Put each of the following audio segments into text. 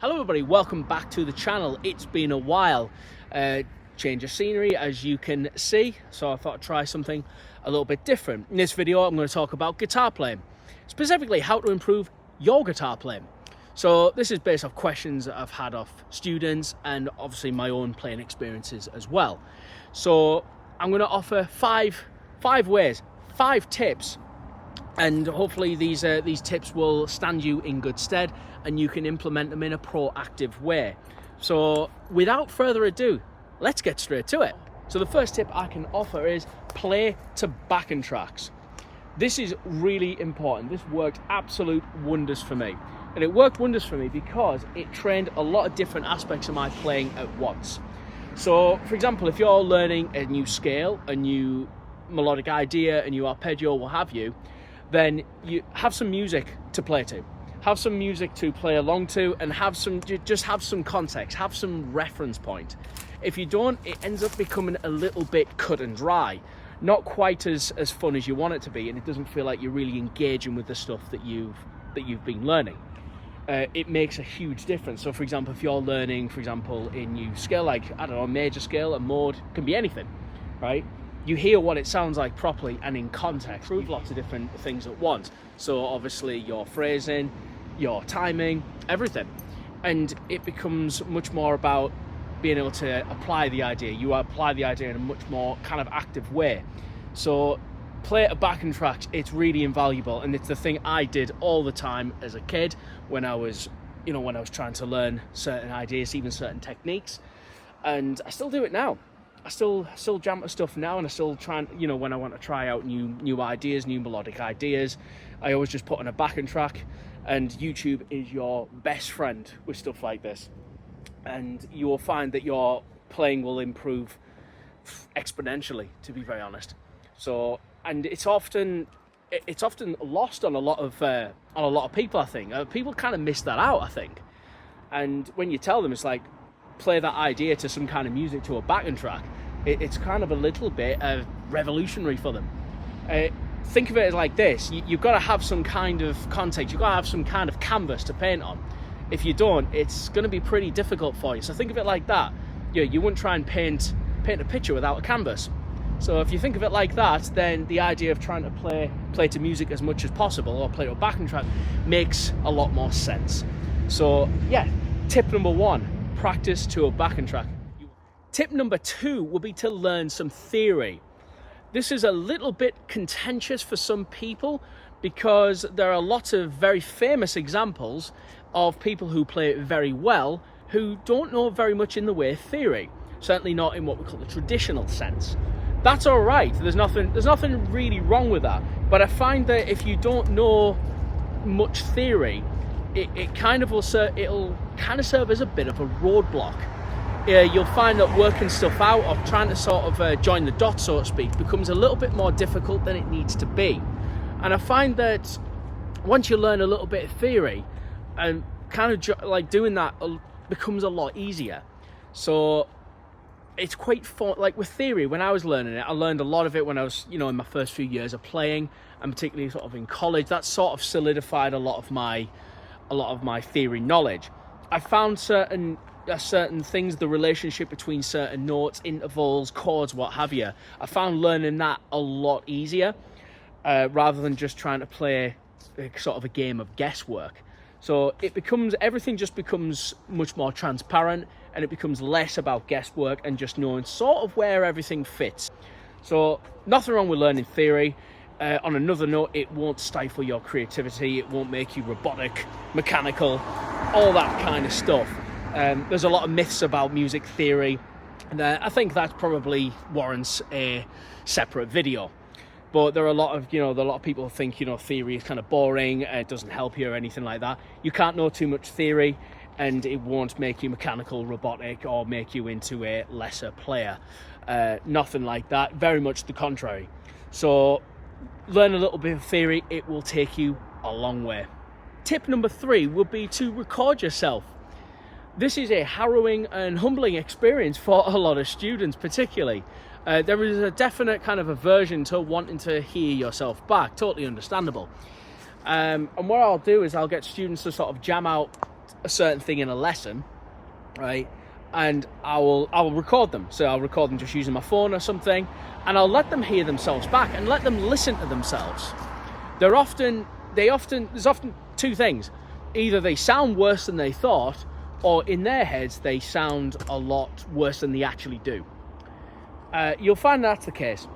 Hello everybody, welcome back to the channel. It's been a while. Change of scenery, as you can see, so I thought I'd try something a little bit different. In this video I'm going to talk about guitar playing, specifically how to improve your guitar playing. So this is based off questions that I've had off students and obviously my own playing experiences as well. So I'm going to offer five ways, 5 tips, and hopefully these tips will stand you in good stead and you can implement them in a proactive way. So without further ado, let's get straight to it. So the first tip I can offer is play to backing tracks. This is really important. This worked absolute wonders for me. And it worked wonders for me because it trained a lot of different aspects of my playing at once. So for example, if you're learning a new scale, a new melodic idea, a new arpeggio, what have you, then you have some music to play to. Have some music to play along to and just have some context, have some reference point. If you don't, it ends up becoming a little bit cut and dry. Not quite as fun as you want it to be, and it doesn't feel like you're really engaging with the stuff that you've been learning. It makes a huge difference. So for example, if you're learning, for example, a new scale, like, I don't know, a major scale, a mode, can be anything, right? You hear what it sounds like properly and in context. Prove lots of different things at once. So obviously your phrasing, your timing, everything. And it becomes much more about being able to apply the idea. You apply the idea in a much more kind of active way. So play a backing track, it's really invaluable. And it's the thing I did all the time as a kid when I was trying to learn certain ideas, even certain techniques. And I still do it now. I still jam at stuff now, and I still try and, when I want to try out new ideas, new melodic ideas, I always just put on a backing track, and YouTube is your best friend with stuff like this. And you will find that your playing will improve exponentially, to be very honest. So, and it's often lost on a lot of people, I think. People kind of miss that out, I think. And when you tell them, it's like, play that idea to some kind of music to a backing track, it's kind of a little bit revolutionary for them. Think of it as like this: you've got to have some kind of context, you've got to have some kind of canvas to paint on. If you don't, it's going to be pretty difficult for you. So think of it like that. You wouldn't try and paint a picture without a canvas. So if you think of it like that, then the idea of trying to play to music as much as possible, or play to a backing track, makes a lot more sense. So yeah, tip number 1. Practice to a backing track. Tip number 2 will be to learn some theory. This is a little bit contentious for some people because there are lots of very famous examples of people who play it very well who don't know very much in the way of theory. Certainly not in what we call the traditional sense. That's all right. There's nothing really wrong with that. But I find that if you don't know much theory, it'll kind of serve as a bit of a roadblock. You'll find that working stuff out, or trying to sort of join the dots, so to speak, becomes a little bit more difficult than it needs to be. And I find that once you learn a little bit of theory, and kind of like doing that becomes a lot easier. So it's quite fun. Like with theory, when I was learning it, I learned a lot of it when I was, in my first few years of playing, and particularly sort of in college. That sort of solidified a lot of my theory knowledge. I found certain things, the relationship between certain notes, intervals, chords, what have you. I found learning that a lot easier, rather than just trying to play sort of a game of guesswork. So everything just becomes much more transparent, and it becomes less about guesswork and just knowing sort of where everything fits. So nothing wrong with learning theory. On another note, it won't stifle your creativity, it won't make you robotic, mechanical, all that kind of stuff. There's a lot of myths about music theory, and I think that probably warrants a separate video. But there are a lot of people think, theory is kind of boring, it doesn't help you or anything like that. You can't know too much theory, and it won't make you mechanical, robotic, or make you into a lesser player. Nothing like that, very much the contrary. So learn a little bit of theory, it will take you a long way. Tip number 3 would be to record yourself. This is a harrowing and humbling experience for a lot of students, particularly. There is a definite kind of aversion to wanting to hear yourself back, totally understandable. And what I'll do is I'll get students to sort of jam out a certain thing in a lesson, right? And I will record them. So I'll record them just using my phone or something, and I'll let them hear themselves back and let them listen to themselves. There's often two things. Either they sound worse than they thought, or in their heads they sound a lot worse than they actually do. You'll find that's the case.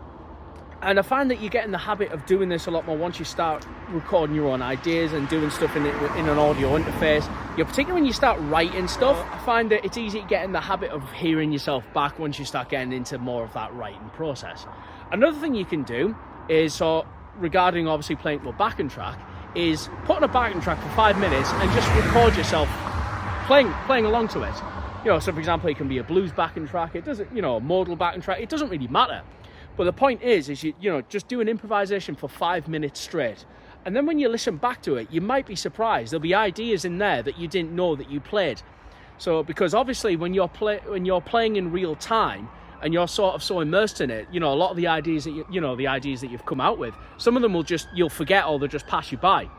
And I find that you get in the habit of doing this a lot more once you start recording your own ideas and doing stuff in an audio interface. Particularly when you start writing stuff, I find that it's easy to get in the habit of hearing yourself back once you start getting into more of that writing process. Another thing you can do is, regarding obviously playing to a backing track, is put on a backing track for 5 minutes and just record yourself playing along to it. So for example, it can be a blues backing track, it doesn't, a modal backing track, it doesn't really matter. But the point is you just do an improvisation for 5 minutes straight. And then when you listen back to it, you might be surprised. There'll be ideas in there that you didn't know that you played. So, because obviously when you're playing in real time and you're sort of so immersed in it, a lot of the ideas that the ideas that you've come out with, some of them you'll forget, or they'll just pass you by.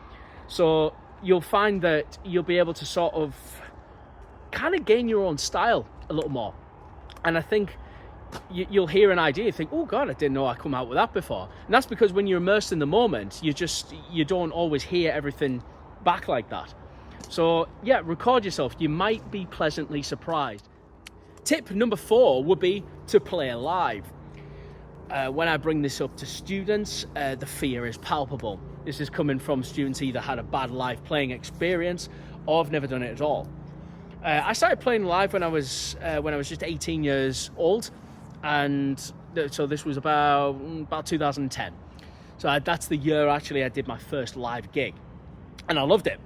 So you'll find that you'll be able to sort of kind of gain your own style a little more. And I think you'll hear an idea, you think, oh God, I didn't know I come out with that before. And that's because when you're immersed in the moment, you don't always hear everything back like that. So yeah, record yourself. You might be pleasantly surprised. Tip number 4 would be to play live. When I bring this up to students, the fear is palpable. This is coming from students either had a bad live playing experience or have never done it at all. I started playing live when I was just 18 years old. And so this was about 2010. So that's the year actually I did my first live gig, and I loved it.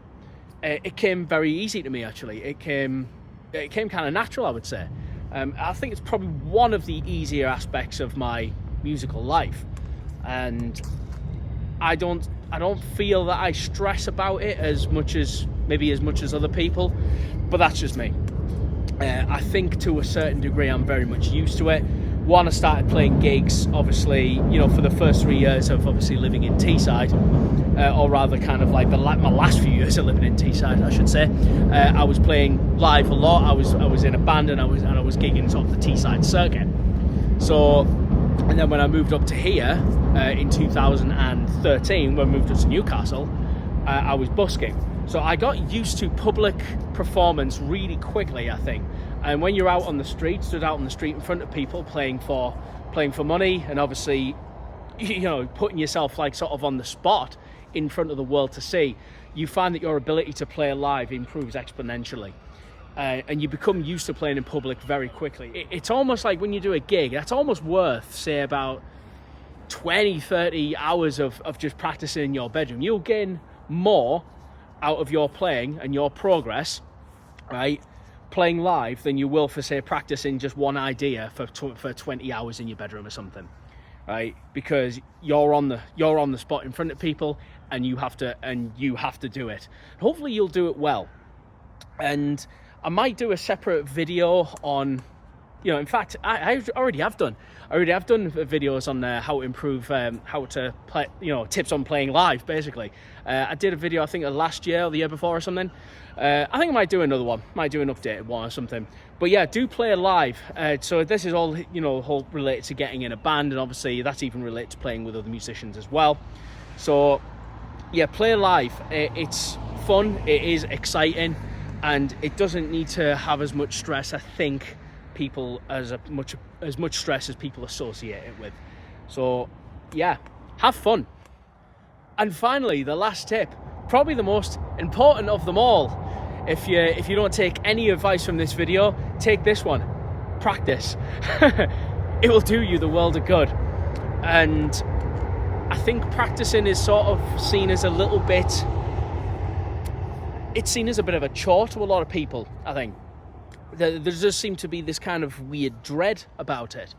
It came very easy to me actually. It came kind of natural, I would say. I think it's probably one of the easier aspects of my musical life, and I don't feel that I stress about it as much as other people, but that's just me. I think to a certain degree I'm very much used to it. One, I started playing gigs, obviously, for the first 3 years of obviously living in Teesside, or rather kind of like my last few years of living in Teesside, I should say. I was playing live a lot. I was in a band, and I was gigging sort of the Teesside circuit. So, and then when I moved up to here in 2013, when I moved up to Newcastle, I was busking. So I got used to public performance really quickly, I think. And when you're out on the street, stood out on the street in front of people playing for money, and obviously, putting yourself like sort of on the spot in front of the world to see, you find that your ability to play live improves exponentially. And you become used to playing in public very quickly. It's almost like when you do a gig, that's almost worth, say, about 20, 30 hours of just practicing in your bedroom. You'll gain more out of your playing and your progress, right, playing live, than you will for, say, practicing just one idea for 20 hours in your bedroom or something, right? Because you're on the spot in front of people, and you have to do it. Hopefully you'll do it well. And I might do a separate video on, in fact, I already have done videos on how to improve, how to play, tips on playing live, basically. I did a video, I think last year or the year before or something. I think I might do another one, might do an updated one or something. But yeah, do play live. So this is all, all related to getting in a band, and obviously that's even related to playing with other musicians as well. So yeah, play live. It's fun, it is exciting, and it doesn't need to have as much stress, I think, as much stress as people associate it with. So yeah, have fun. And finally, the last tip, probably the most important of them all. If you don't take any advice from this video, take this one: practice. It will do you the world of good. And I think practicing is sort of seen as a bit of a chore to a lot of people, I think. There does seem to be this kind of weird dread about it.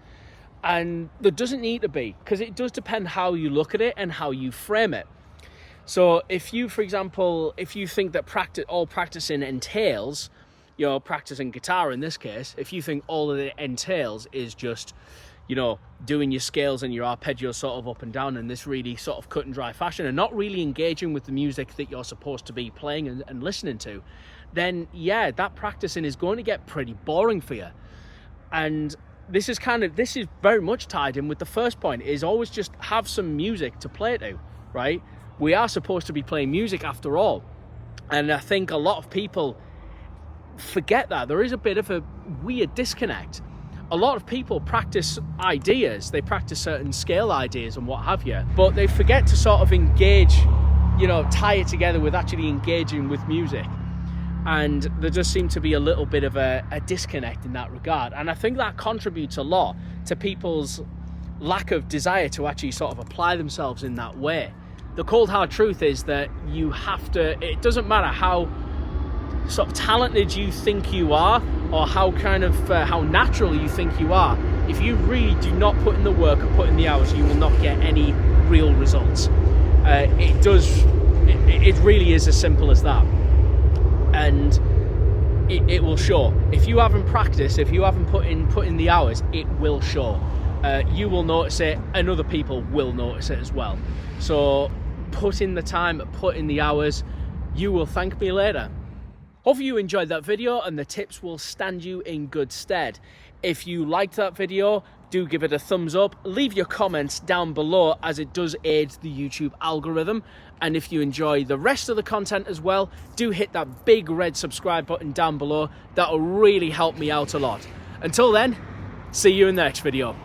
And there doesn't need to be, because it does depend how you look at it and how you frame it. So if you, for example, if you think that all practicing entails, practicing guitar in this case, if you think all of it entails is just, doing your scales and your arpeggios sort of up and down in this really sort of cut and dry fashion, and not really engaging with the music that you're supposed to be playing and listening to, then yeah, that practicing is going to get pretty boring for you. And this is very much tied in with the first point, is always just have some music to play to, right? We are supposed to be playing music after all. And I think a lot of people forget that. There is a bit of a weird disconnect. A lot of people practice ideas, they practice certain scale ideas and what have you, but they forget to sort of engage, tie it together with actually engaging with music. And there does seem to be a little bit of a disconnect in that regard. And I think that contributes a lot to people's lack of desire to actually sort of apply themselves in that way. The cold hard truth is that you have to, it doesn't matter how sort of talented you think you are, or how natural you think you are, if you really do not put in the work or put in the hours, you will not get any real results. It really is as simple as that. And it will show. If you haven't practiced, if you haven't put in the hours, it will show. You will notice it, and other people will notice it as well. So put in the time, put in the hours. You will thank me later. Hopefully you enjoyed that video and the tips will stand you in good stead. If you liked that video, do give it a thumbs up. Leave your comments down below, as it does aid the YouTube algorithm. And if you enjoy the rest of the content as well, do hit that big red subscribe button down below. That'll really help me out a lot. Until then, see you in the next video.